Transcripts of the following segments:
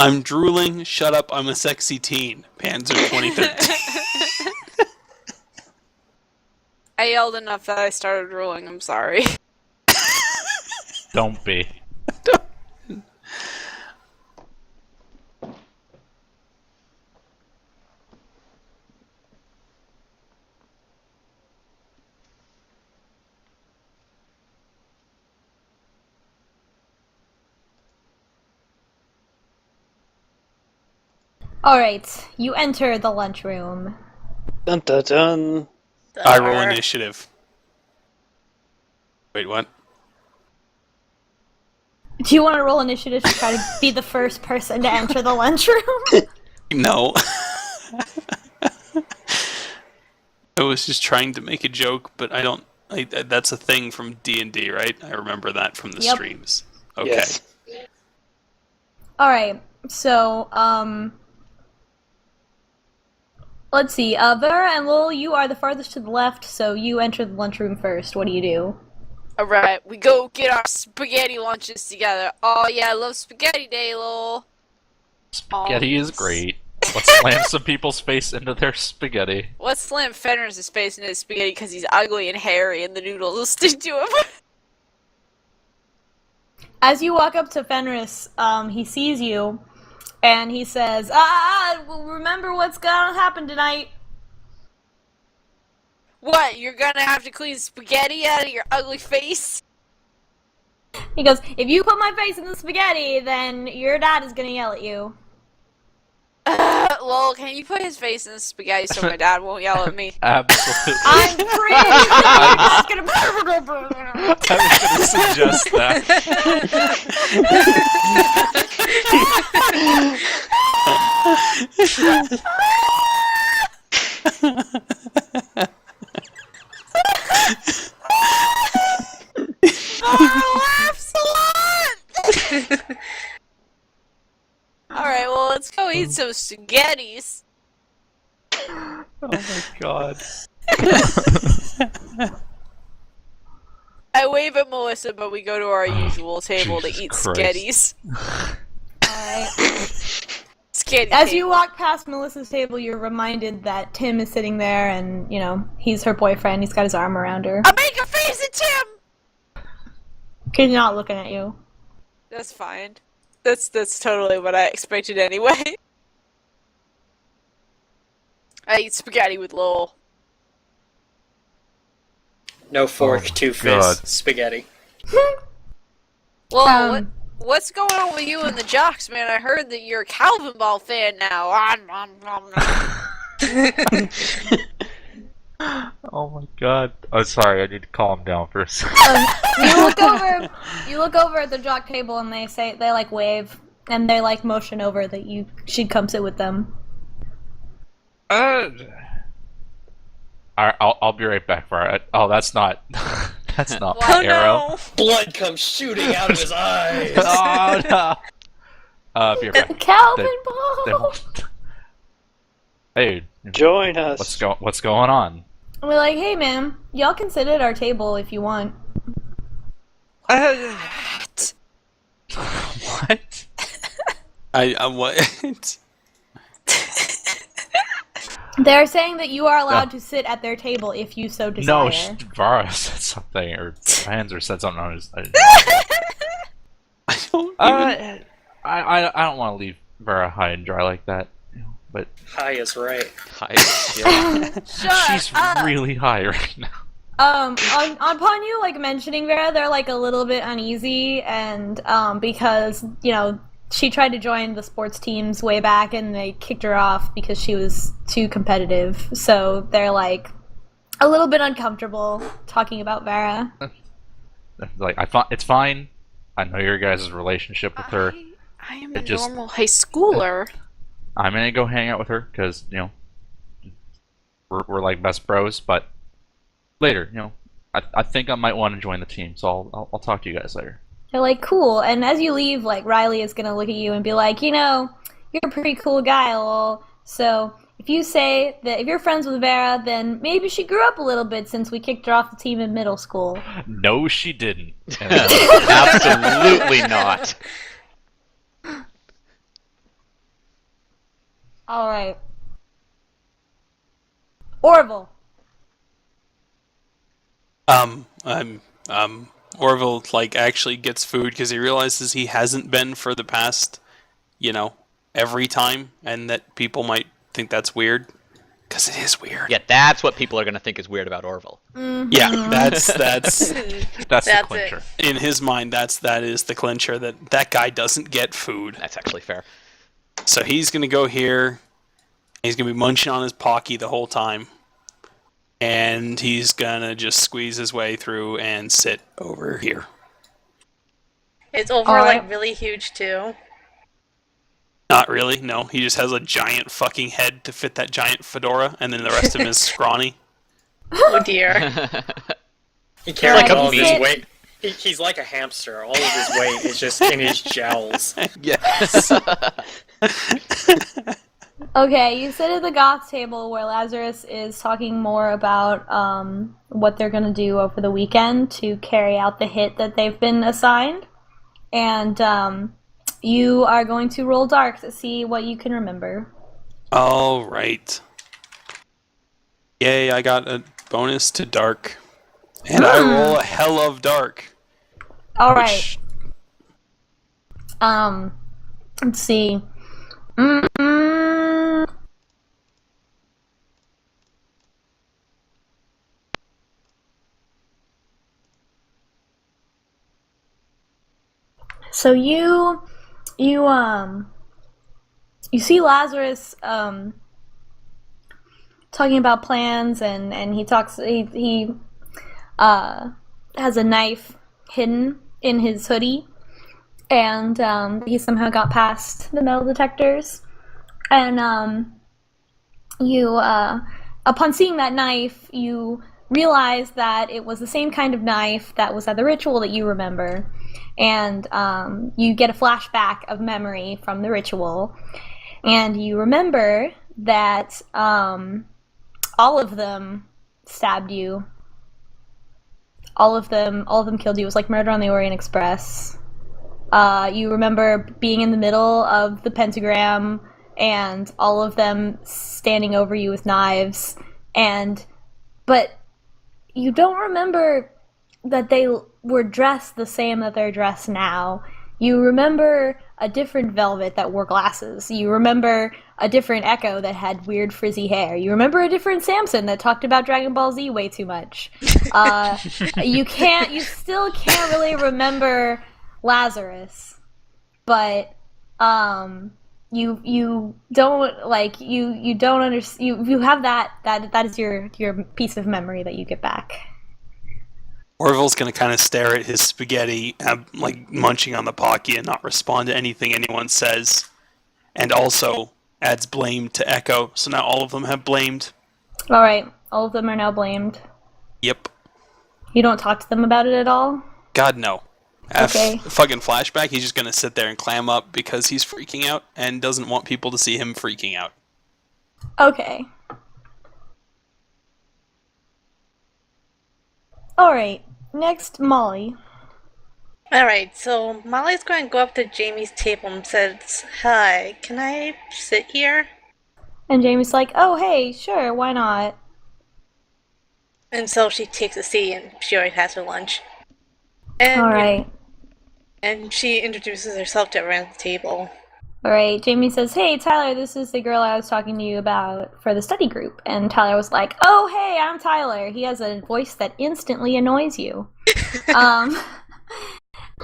I'm drooling. Shut up. I'm a sexy teen. Panzer 2013. I yelled enough that I started drooling. I'm sorry. Don't be. Alright, you enter the lunchroom. Dun dun dun. I roll initiative. Wait, what? Do you want to roll initiative to try to be the first person to enter the lunchroom? No. I was just trying to make a joke, but I don't... that's a thing from D&D, right? I remember that from the streams. Okay. Yes. Alright, so, let's see. Vara and Lowell, you are the farthest to the left, so you enter the lunchroom first. What do you do? Alright, we go get our spaghetti lunches together. Oh yeah, I love spaghetti day, lol. Spaghetti is great. Let's slam some people's face into their spaghetti. Let's slam Fenris' face into his spaghetti because he's ugly and hairy and the noodles will stick to him. As you walk up to Fenris, he sees you, and he says, remember what's gonna happen tonight? What, you're gonna have to clean spaghetti out of your ugly face? He goes, if you put my face in the spaghetti, then your dad is gonna yell at you. Lol, can you put his face in the spaghetti so my dad won't yell at me? Absolutely. I'm free! I was gonna suggest that. Laughs a lot! Alright, well, let's go eat some spaghettis. Oh my god. I wave at Melissa, but we go to our usual table to eat spaghettis. Alright. Spaghetti As table. you walk past Melissa's table, you're reminded that Tim is sitting there, and, you know, he's her boyfriend. He's got his arm around her. I'll make a face at Tim! He's not looking at you. That's fine. That's totally what I expected anyway. I eat spaghetti with Lowell. No fork, Oh, two God. fists, spaghetti. Well, what's going on with you and the jocks, man? I heard that you're a Calvin Ball fan now. Oh my god. Oh, sorry, I need to calm down for a second. You look over at the jock table, and they like wave, and they like motion over that you should come sit with them. Alright, I'll be right back, Vara. Oh, that's not... that's not my arrow. No. Blood comes shooting out of his eyes. Oh, no. Be right back. Calvin They Ball! won't. Hey, Join us. what's going on? We're like, hey man, y'all can sit at our table if you want. What? What? What? They're saying that you are allowed to sit at their table if you so desire. No, Vara said something, or Panzer said something on his... I don't even... I don't want to leave Vara high and dry like that, you know, but High is right. she's really high right now. Upon you like mentioning Vera, they're like a little bit uneasy, and because you know she tried to join the sports teams way back, and they kicked her off because she was too competitive. So they're like a little bit uncomfortable talking about Vera. Like, it's fine. I know your guys' relationship with her. I am a normal high schooler. I'm gonna go hang out with her because, you know, we're like best bros. But later, you know, I think I might want to join the team. So I'll talk to you guys later. They're like, cool. And as you leave, like Riley is gonna look at you and be like, you know, you're a pretty cool guy, lol. So if you say that if you're friends with Vera, then maybe she grew up a little bit since we kicked her off the team in middle school. No, she didn't. Absolutely not. All right. Orville. Orville actually gets food because he realizes he hasn't been for the past, every time, and that people might think that's weird. Because it is weird. Yeah, that's what people are going to think is weird about Orville. Mm-hmm. Yeah, that's That's the clincher. in his mind. That is the clincher that guy doesn't get food. That's actually fair. So he's gonna go here. He's gonna be munching on his Pocky the whole time, and he's gonna just squeeze his way through and sit over here. It's over Alright. really huge too. Not really. No, he just has a giant fucking head to fit that giant fedora, and then the rest of him is scrawny. Oh dear. He carries like a all of his meat. weight. He's like a hamster. All of his weight is just in his jowls. Yes. Okay, you sit at the goth table where Lazarus is talking more about what they're going to do over the weekend to carry out the hit that they've been assigned. And you are going to roll dark to see what you can remember. All right. Yay! I got a bonus to dark, and I roll a hell of dark. All right. Let's see. So you see Lazarus talking about plans, and he has a knife hidden in his hoodie, and he somehow got past the metal detectors, and you upon seeing that knife, you realize that it was the same kind of knife that was at the ritual that you remember. And you get a flashback of memory from the ritual, and you remember that all of them stabbed you. All of them killed you. It was like Murder on the Orient Express. You remember being in the middle of the pentagram, and all of them standing over you with knives, but you don't remember that they were dressed the same that they're dressed now. You remember a different Velvet that wore glasses. You remember a different Echo that had weird frizzy hair. You remember a different Samson that talked about Dragon Ball Z way too much. You still can't really remember Lazarus, but you don't you have that is your piece of memory that you get back. Orville's gonna kind of stare at his spaghetti, munching on the Pocky, and not respond to anything anyone says, and also adds blame to Echo. So now all of them have blamed. All right, all of them are now blamed. Yep. You don't talk to them about it at all? God no. Okay. Fucking flashback. He's just gonna sit there and clam up because he's freaking out and doesn't want people to see him freaking out. Okay. Alright, next, Molly. Alright, so Molly's going to go up to Jamie's table and says, "Hi, can I sit here?" And Jamie's like, oh, hey, sure, why not? And so she takes a seat and she already has her lunch. And, Alright. And she introduces herself to everyone at the table. Alright, Jamie says, hey, Tyler, this is the girl I was talking to you about for the study group. And Tyler was like, oh, hey, I'm Tyler. He has a voice that instantly annoys you.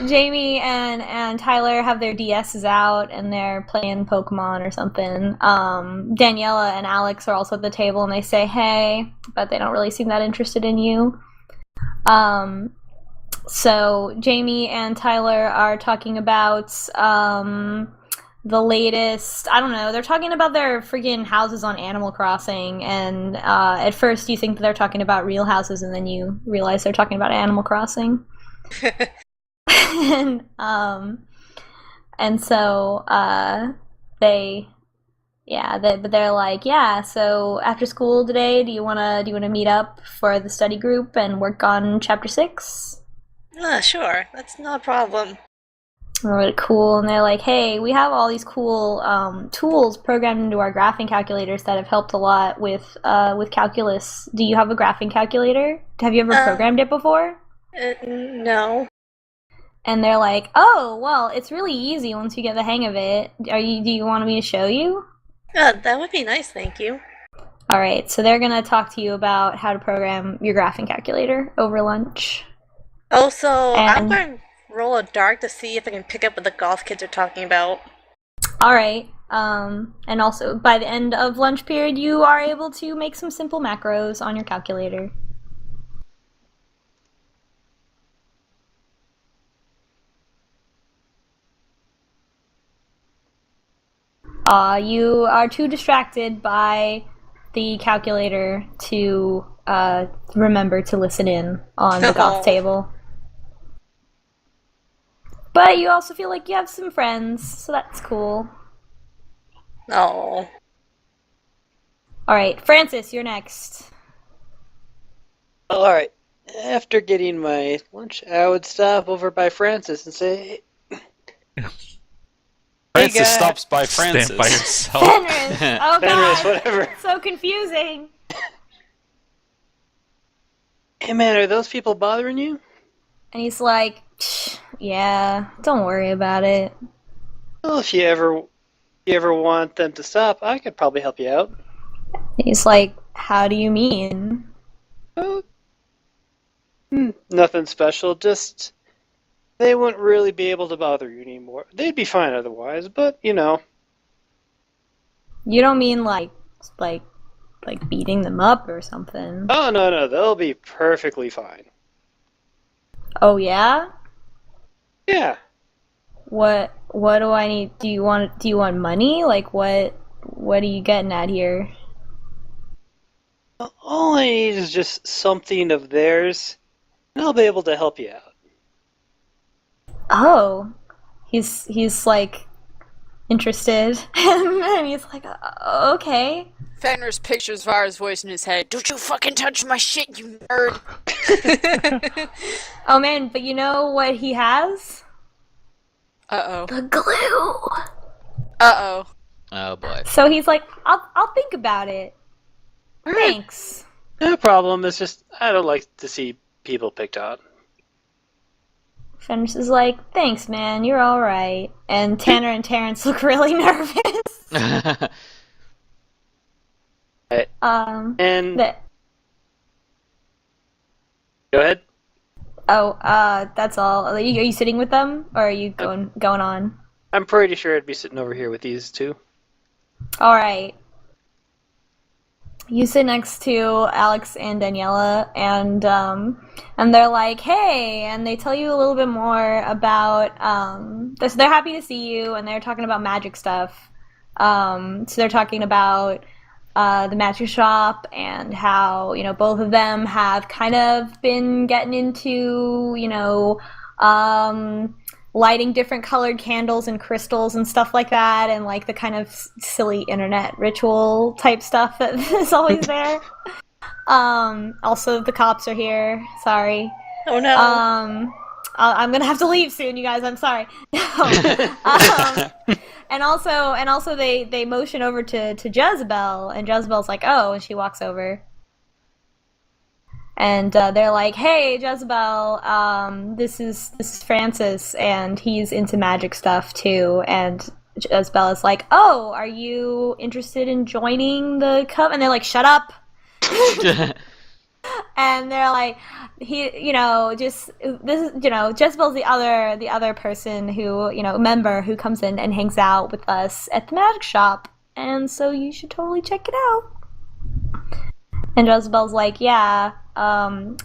Jamie and Tyler have their DSs out, and they're playing Pokemon or something. Daniela and Alex are also at the table, and they say, hey, but they don't really seem that interested in you. So Jamie and Tyler are talking about the latest, I don't know, they're talking about their freaking houses on Animal Crossing, and at first you think that they're talking about real houses, and then you realize they're talking about Animal Crossing. and so they're like, yeah, so after school today, do you wanna meet up for the study group and work on chapter 6? Sure, that's not a problem. Really cool, and they're like, "Hey, we have all these cool tools programmed into our graphing calculators that have helped a lot with calculus. Do you have a graphing calculator? Have you ever programmed it before?" No. And they're like, "Oh, well, it's really easy once you get the hang of it. Do you want me to show you?" That would be nice, thank you. All right, so they're gonna talk to you about how to program your graphing calculator over lunch. Oh, so I'm And- going to roll a dark to see if I can pick up what the golf kids are talking about. All right. And also, by the end of lunch period, you are able to make some simple macros on your calculator. You are too distracted by the calculator to remember to listen in on the golf table. But you also feel like you have some friends, so that's cool. Oh. Alright, Francis, you're next. Alright. After getting my lunch, I would stop over by Francis and say, Francis guy. stops by Francis. Stand by yourself. Fenris! Oh Fenris, god! whatever. So confusing! Hey man, are those people bothering you? And he's like, yeah, don't worry about it. Well, if you ever want them to stop, I could probably help you out. He's like, how do you mean? Nothing special, just they wouldn't really be able to bother you anymore. They'd be fine otherwise, but you know. You don't mean like beating them up or something? Oh no, they'll be perfectly fine. Oh yeah? Yeah. What do I need? Do you want money? Like what are you getting at here? All I need is just something of theirs, and I'll be able to help you out. Oh, he's like interested, and he's like, okay. Fenris pictures Vara's voice in his head. Don't you fucking touch my shit, you nerd! Oh man, but you know what he has? Uh-oh. The glue. Uh-oh. Oh boy. So he's like, I'll think about it. Thanks. No problem. It's just I don't like to see people picked on. Fenris is like, thanks, man. You're all right. And Tanner and Terrence look really nervous. And the- go ahead. That's all. Are you sitting with them, or are you going on? I'm pretty sure I'd be sitting over here with these two. All right. You sit next to Alex and Daniela, and they're like, "Hey," and they tell you a little bit more about. They're happy to see you, and they're talking about magic stuff. So they're talking about the magic shop and how both of them have kind of been getting into lighting different colored candles and crystals and stuff like that, and like the kind of silly internet ritual type stuff that is always there. Also, the cops are here. Sorry. Oh no. I'm gonna have to leave soon, you guys. I'm sorry. And also, they motion over to Jezebel, and Jezebel's like, oh, and she walks over. And they're like, hey, Jezebel, this is Francis, and he's into magic stuff too. And Jezebel is like, oh, are you interested in joining the club? And they're like, shut up. And they're like, Jezebel's the other person who, member who comes in and hangs out with us at the magic shop, and so you should totally check it out. And Jezebel's like, yeah, I've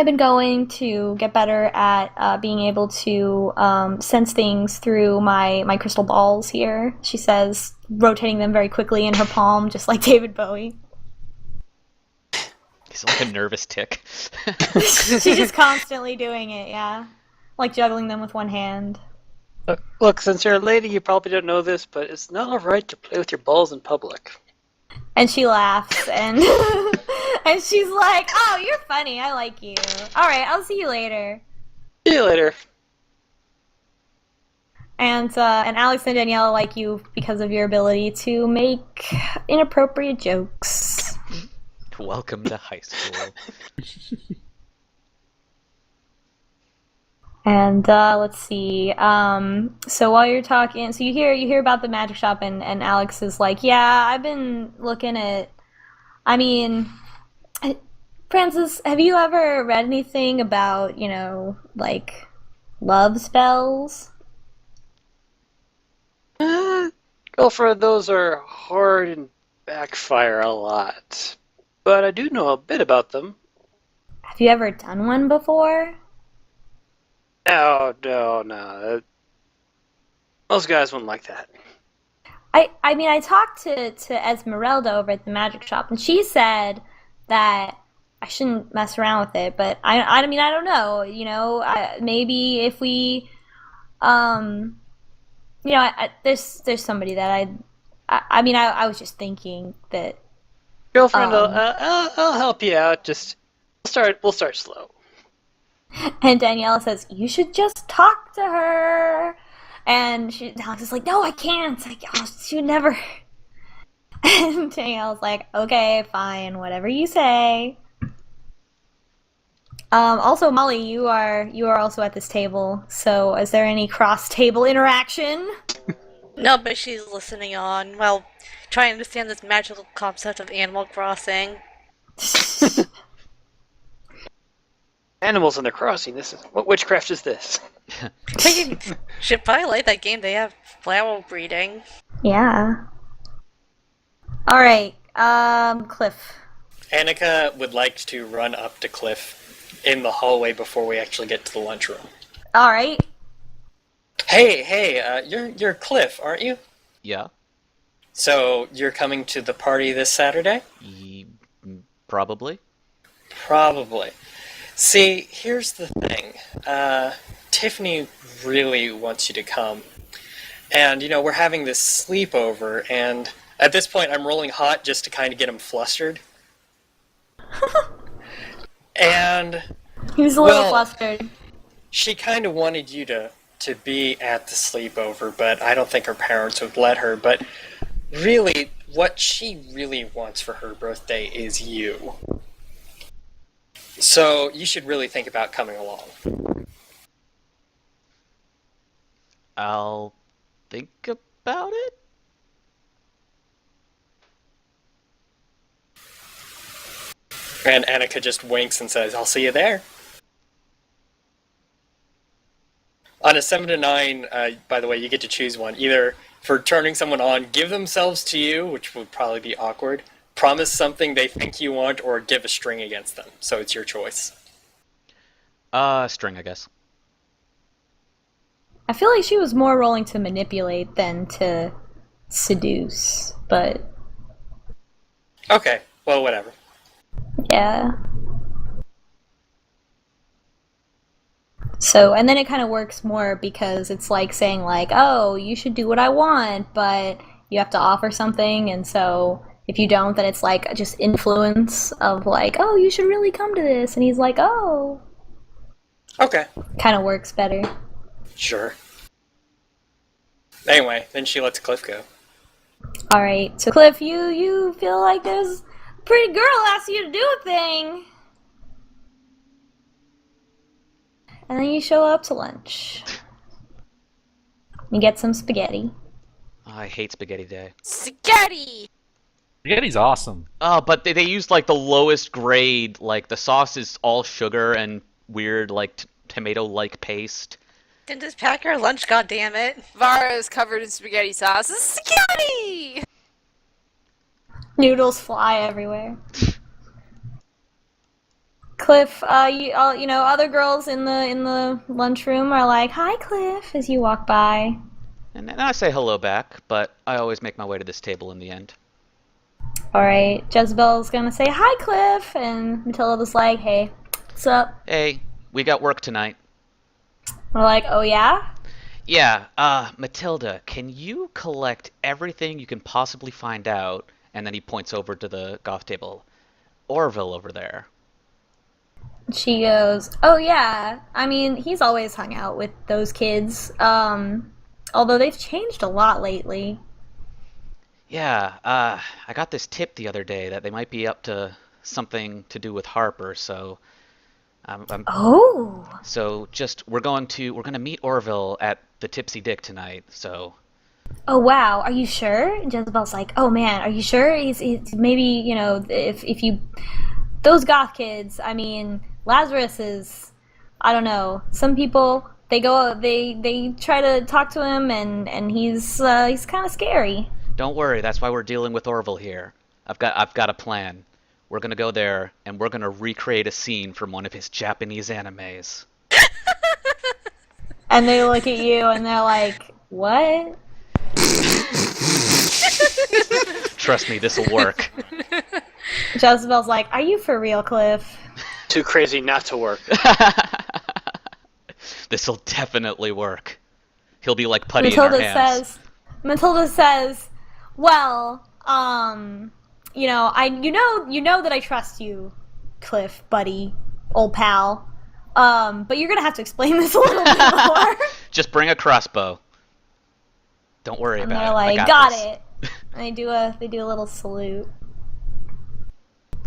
been going to get better at being able to sense things through my crystal balls here, she says, rotating them very quickly in her palm, just like David Bowie. He's like a nervous tick. She's just constantly doing it, yeah. Like juggling them with one hand. Look, since you're a lady, you probably don't know this, but it's not alright to play with your balls in public. And she laughs, and and she's like, oh, you're funny, I like you. Alright, I'll see you later. See you later. And Alex and Danielle like you because of your ability to make inappropriate jokes. Welcome to high school. And let's see. So while you're talking, so you hear about the magic shop, and Alex is like, "Yeah, I've been looking at. I mean, Francis, have you ever read anything about like love spells?" Girlfriend, those are hard and backfire a lot. But I do know a bit about them. Have you ever done one before? No. Most guys wouldn't like that. I mean, I talked to Esmeralda over at the magic shop, and she said that I shouldn't mess around with it. But I mean, I don't know. Maybe if we, there's somebody that I mean, I was just thinking that. Girlfriend, I'll help you out. Just we'll start slow. And Daniela says, "You should just talk to her." And Alex is like, "No, I can't. Like, she never." And Danielle's like, "Okay, fine, whatever you say." Also, Molly, you are also at this table. So, is there any cross-table interaction? No, but she's listening on while trying to understand this magical concept of Animal Crossing. Animals in the crossing. What witchcraft is this? You should probably like that game. They have flower breeding. Yeah. All right, Cliff. Annika would like to run up to Cliff in the hallway before we actually get to the lunchroom. All right. Hey, you're Cliff, aren't you? Yeah. So you're coming to the party this Saturday? Probably. Probably. See, here's the thing. Tiffany really wants you to come. And, we're having this sleepover, and at this point I'm rolling hot just to kind of get him flustered. And... He was a little flustered. She kind of wanted you to be at the sleepover, but I don't think her parents would let her. But really, what she really wants for her birthday is you. So you should really think about coming along. I'll think about it. And Annika just winks and says, "I'll see you there." On a 7 to 9, by the way, you get to choose one. Either for turning someone on, give themselves to you, which would probably be awkward, promise something they think you want, or give a string against them. So it's your choice. String, I guess. I feel like she was more rolling to manipulate than to seduce, but Okay, well, whatever. yeah. So, and then it kind of works more because it's like saying like, "Oh, you should do what I want," but you have to offer something, and so if you don't, then it's like just influence of like, "Oh, you should really come to this," and he's like, "Oh." Okay, Kind of works better. sure. Anyway, then she lets Cliff go. All right, so Cliff, you feel like there's a pretty girl asks you to do a thing, and then you show up to lunch. You get some spaghetti. I hate Spaghetti Day. Spaghetti! Spaghetti's awesome. Oh, but they used like the lowest grade. Like the sauce is all sugar and weird like tomato-like paste. Then just pack your lunch, goddammit. Vara is covered in spaghetti sauce. Spaghetti! Noodles fly everywhere. Cliff, other girls in the lunchroom are like, "Hi, Cliff," as you walk by. And then I say hello back, but I always make my way to this table in the end. All right, Jezebel's gonna say, "Hi, Cliff," and Matilda's like, "Hey, what's up?" Hey, we got work tonight. We're like, "Oh yeah." Yeah, Matilda, can you collect everything you can possibly find out? And then he points over to the golf table. Orville over there. She goes, "Oh yeah, I mean, he's always hung out with those kids. Although they've changed a lot lately." Yeah, I got this tip the other day that they might be up to something to do with Harper, so Oh. we're gonna meet Orville at the Tipsy Dick tonight, so Oh wow, are you sure? And Jezebel's like, "Oh man, are you sure? He's maybe, you know, if you those goth kids, I mean, Lazarus is, I don't know. Some people they try to talk to him and he's kind of scary." don't worry, that's why we're dealing with Orville here. I've got a plan. We're gonna go there and we're gonna recreate a scene from one of his Japanese animes. And they look at you and they're like, "What?" Trust me, this'll work. Jezebel's like, "Are you for real, Cliff?" Too crazy not to work. This'll definitely work. He'll be like putty in our hands. Matilda says, "Well, you know, you know that I trust you, Cliff, buddy, old pal. But you're gonna have to explain this a little bit more." Just bring a crossbow. Don't worry And about they're it. like, I got "Got this." it." And they do a little salute.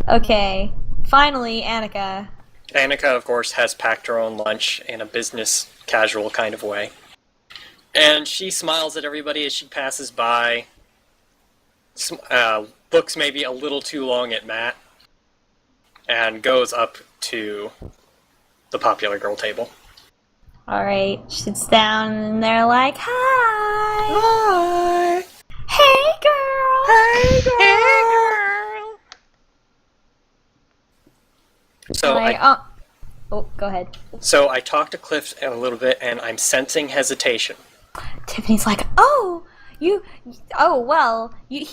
Okay, finally, Annika. Annika, of course, has packed her own lunch in a business casual kind of way. And she smiles at everybody as she passes by, looks maybe a little too long at Matt, and goes up to the popular girl table. All right, sits down, and they're like, "Hi, Hi! hey girl, Hey, girl! So Like, oh, go ahead. So I talked to Cliff a little bit, and I'm sensing hesitation. Tiffany's like, he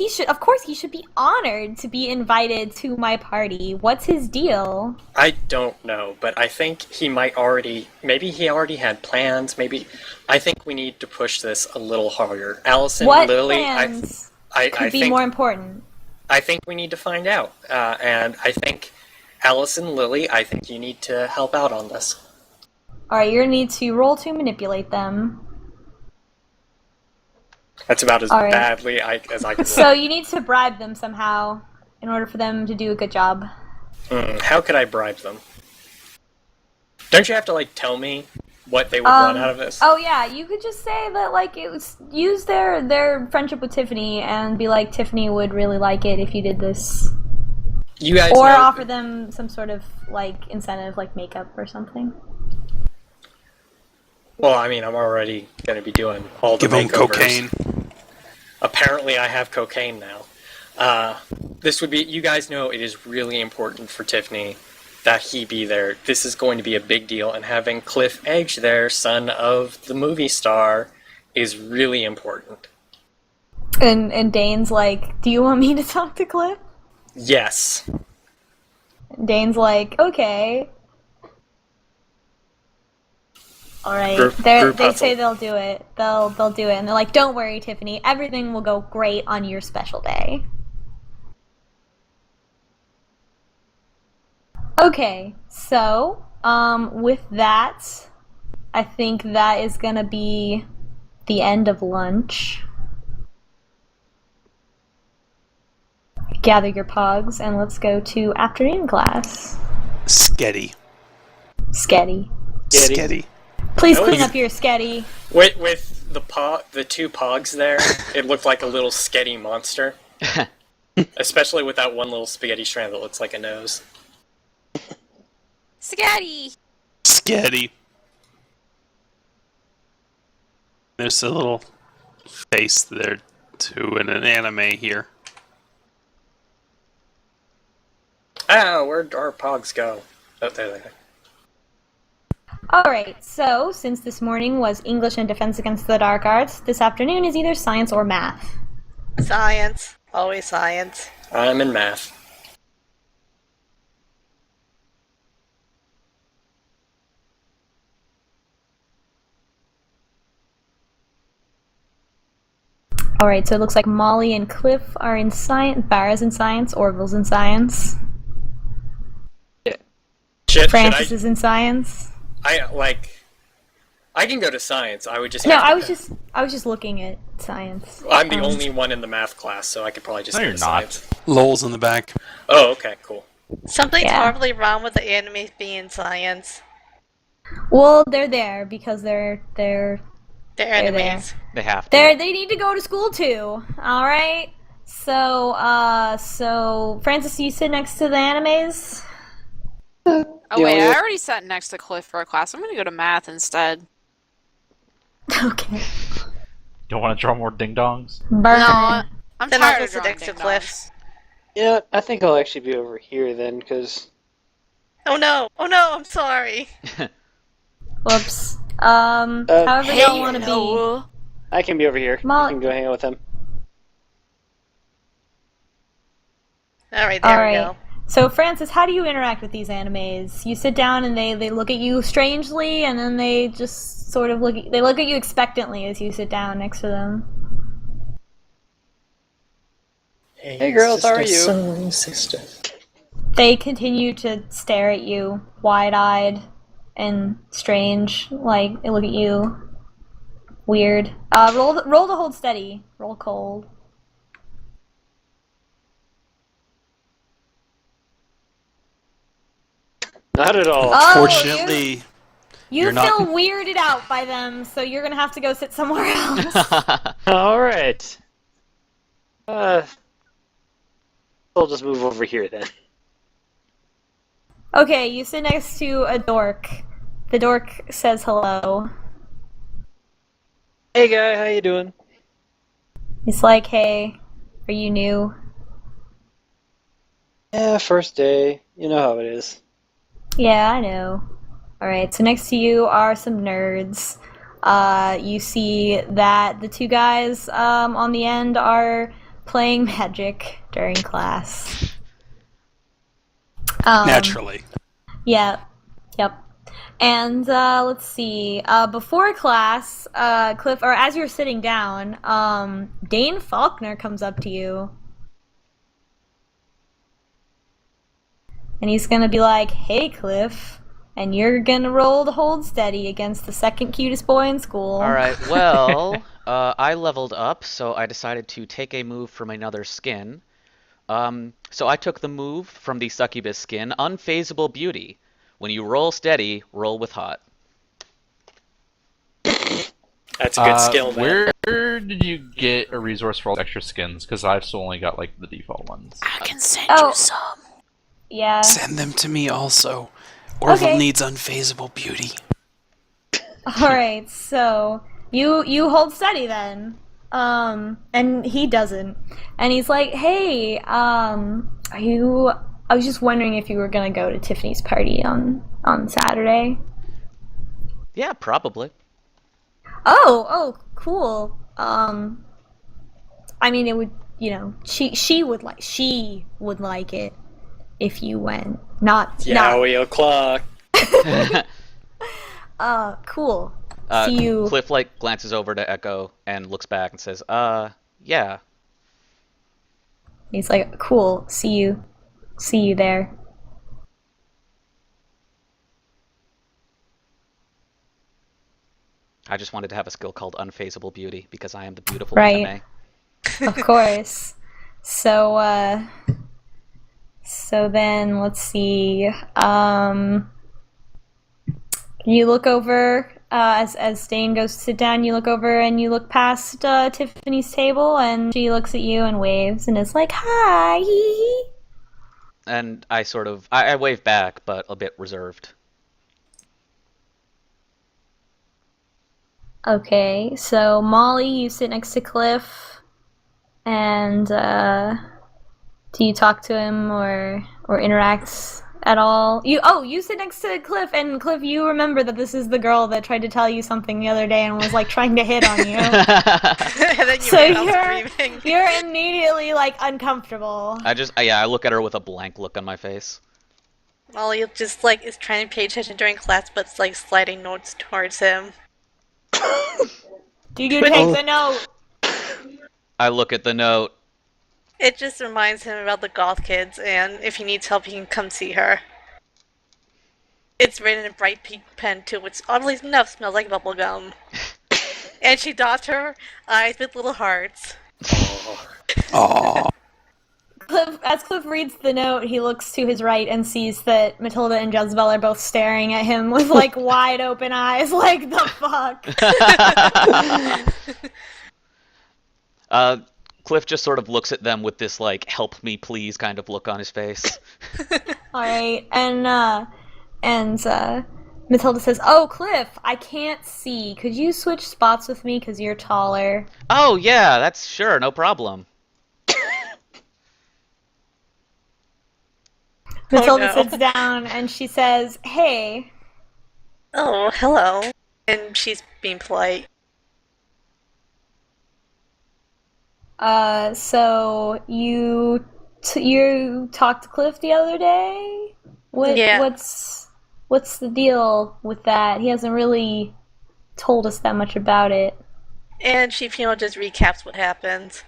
should, of course, he should be honored to be invited to my party. What's his deal?" I don't know, but I think he maybe he already had plans, I think we need to push this a little harder. Allison, What Lily, plans I could be think, more important? I think we need to find out, and I think, Allison, Lily, I think you need to help out on this. All right, you're gonna need to roll to manipulate them. That's about as All right. badly as I can roll. So you need to bribe them somehow in order for them to do a good job. How could I bribe them? Don't you have to, tell me what they would want out of this? Oh yeah, you could just say that use their friendship with Tiffany and be like, Tiffany would really like it if you did this. You guys Or know, offer them some sort of incentive, like makeup or something. Well, I mean, I'm already going to be doing all the Give him makeovers. cocaine. Apparently, I have cocaine now. This would be, you guys know it is really important for Tiffany that he be there. This is going to be a big deal, and having Cliff Edge there, son of the movie star, is really important. And Dane's like, "Do you want me to talk to Cliff?" Yes. Dane's like, "Okay." All right, Group they hustle. say they'll do it. They'll do it, and they're like, "Don't worry, Tiffany. Everything will go great on your special day." Okay, so with that, I think that is gonna be the end of lunch. Gather your pogs and let's go to afternoon class. Sketty. Sketty. Sketty. Please That clean was- up your sketty. With the two pogs there, it looked like a little sketty monster. Especially with that one little spaghetti strand that looks like a nose. Scatty! Sketty. There's a little face there too in an anime here. Ah, where'd our pogs go? Oh, there they are. Alright, so since this morning was English and Defense Against the Dark Arts, this afternoon is either science or math. Science. Always science. I'm in math. Alright, so it looks like Molly and Cliff are in science, Vara's in science, Orville's in science. Francis is in science. I can go to science. I would just. No, have to, I was just looking at science. I'm the only one in the math class, so I could probably just No, go you're to not. science. Lowell's in the back. Oh, okay, cool. Something's Yeah. horribly wrong with the anime being in science. Well, they're there because they're They're there. animes. They have to. They need to go to school too. All right. So Francis, you sit next to the animes. Oh The wait, only- I already sat next to Cliff for a class. I'm gonna go to math instead. Okay. Don't want to draw more ding dongs? Burn. No, I'm Then I'll tired go of sit drawing next to ding Cliff. dongs. Yeah, I think I'll actually be over here then, because Oh no! Oh no! I'm sorry. Whoops. However Hey, y'all want to be. Noah. I can be over here. Molly- I can go hang out with him. All right, there we Alright. go. So Francis, how do you interact with these animes? You sit down and they look at you strangely, and then they just sort of they look at you expectantly as you sit down next to them. Hey, girls, how are you? Sister. They continue to stare at you, wide-eyed and strange. Like they look at you weird. Roll to hold steady. Roll cold. Not at all. Oh, Fortunately, You You're feel not- weirded out by them, so you're gonna have to go sit somewhere else. All right. I'll just move over here then. Okay, you sit next to a dork. The dork says hello. Hey, guy, how you doing? He's like, hey, are you new? Yeah, first day. You know how it is. Yeah, I know. Alright, so next to you are some nerds. You see that the two guys on the end are playing Magic during class. naturally. Yeah. Yep. And let's see. Before class, Cliff, or as you're sitting down, Dane Faulkner comes up to you. And he's gonna be like, hey, Cliff. And you're gonna roll to hold steady against the second cutest boy in school. Alright, well, I leveled up, so I decided to take a move from another skin. So I took the move from the succubus skin, Unfazable Beauty. When you roll steady, roll with hot. That's a good skill, man. Where did you get a resource for all the extra skins? Because I've still only got like the default ones. I can send Oh. you some. Yeah. Send them to me also. Orville Okay. needs unfazable beauty. Alright, so you hold steady then. And he doesn't. And he's like, hey, I was just wondering if you were gonna go to Tiffany's party on Saturday. Yeah, probably. Oh, cool. I mean, it would, she would like it if you went. Not. Yowie o'clock. Cool. See you. Cliff, glances over to Echo and looks back and says, yeah. He's like, cool. See you there. I just wanted to have a skill called Unfazable Beauty because I am the beautiful Right. anime. Of course. So then let's see. You look over as Dane goes to sit down. You look over and you look past Tiffany's table, and she looks at you and waves and is like, "Hi." And I wave back, but a bit reserved. Okay, so Molly, you sit next to Cliff, and do you talk to him or interact at all? You sit next to Cliff, and Cliff, you remember that this is the girl that tried to tell you something the other day and was like trying to hit on you. And then you So ran out screaming. you're immediately like uncomfortable. I look at her with a blank look on my face. Molly just is trying to pay attention during class, but sliding notes towards him. Do you take the note? I look at the note. It just reminds him about the goth kids, and if he needs help, he can come see her. It's written in bright pink pen too, which oddly enough smells like bubblegum. And she dots her eyes with little hearts. Aww. As Cliff reads the note, he looks to his right and sees that Matilda and Jezebel are both staring at him with, like, wide open eyes, like, the fuck? Cliff just sort of looks at them with this, like, help me please kind of look on his face. Alright, and Matilda says, "Oh, Cliff, I can't see. Could you switch spots with me because you're taller?" Oh, yeah, that's sure, no problem. Matilda no. sits down and she says, "Hey." Oh, hello. And she's being polite. So you talked to Cliff the other day? Yeah. What's the deal with that? He hasn't really told us that much about it. And she, just recaps what happens.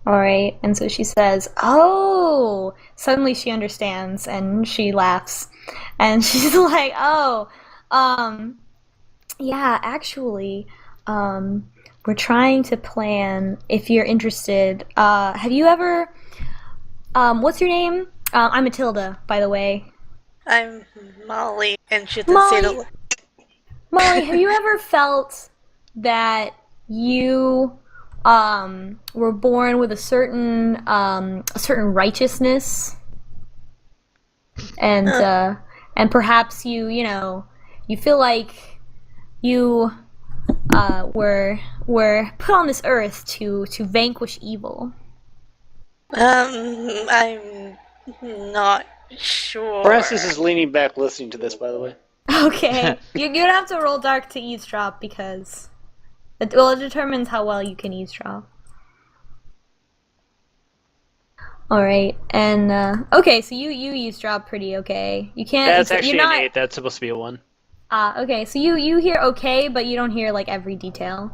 Alright, and so she says, "Oh!" Suddenly she understands, and she laughs. And she's like, "Oh, yeah, actually, we're trying to plan, if you're interested, have you ever, what's your name? I'm Matilda, by the way." I'm Molly, and she doesn't say the... Molly, have you ever felt that you were born with a certain righteousness, and perhaps you feel like you were put on this earth to vanquish evil? I'm not sure. Francis is leaning back listening to this, by the way. Okay, you're gonna have to roll dark to eavesdrop because it determines how well you can eavesdrop. All right, and okay, so you eavesdrop pretty okay. You can't. That's actually you're not, an 8. That's supposed to be a 1. Okay, so you hear okay, but you don't hear like every detail.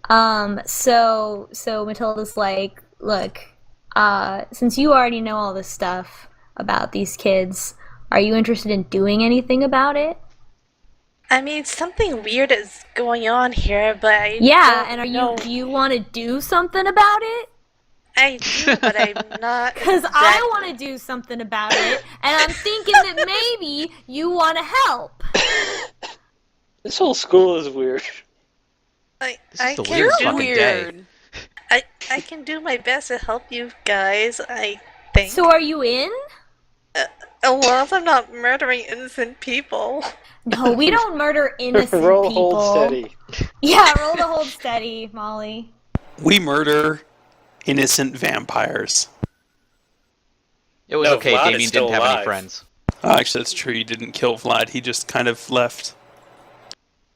So Matilda's like, "Look, since you already know all this stuff about these kids, are you interested in doing anything about it?" I mean, something weird is going on here, but I Yeah, don't and know. do you want to do something about it? I do, but I'm not. Because I want to do something about it, and I'm thinking that maybe you want to help. This whole school is weird. This is I the can weirdest do fucking day. Weird. I can do my best to help you guys, I think. So are you in? Well, if I'm not murdering innocent people. No, we don't murder innocent Roll people. hold steady. Yeah, roll to hold steady, Molly. We murder innocent vampires. It was No, okay, Vlad is Damien still didn't have any alive. friends. Actually, that's true. You didn't kill Vlad. He just kind of left.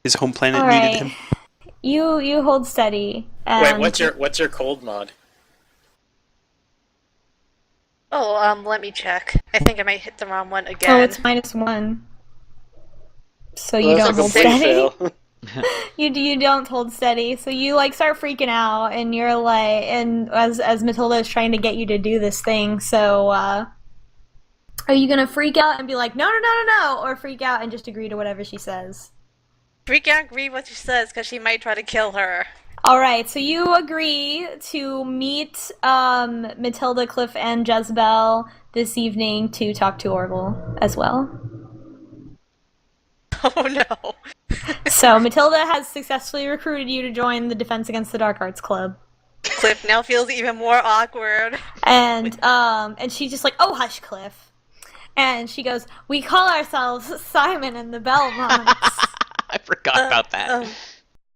His home planet All needed right. him. You hold steady. Wait, And what's your cold mod? Oh, let me check. I think I might hit the wrong one again. Oh, it's -1. So you Well, don't that's a hold complete steady. fail. You don't hold steady. So you like start freaking out, and you're like, and as Matilda is trying to get you to do this thing, so are you gonna freak out and be like, no, no, no, no, no, or freak out and just agree to whatever she says? Freak out, agree what she says, because she might try to kill her. All right, so you agree to meet Matilda, Cliff, and Jezebel this evening to talk to Orville as well. Oh no. So Matilda has successfully recruited you to join the Defense Against the Dark Arts Club, Cliff now feels even more awkward. and she's just like, "Oh, hush, Cliff," and she goes, "We call ourselves Simon and the Belmonts." I forgot about that.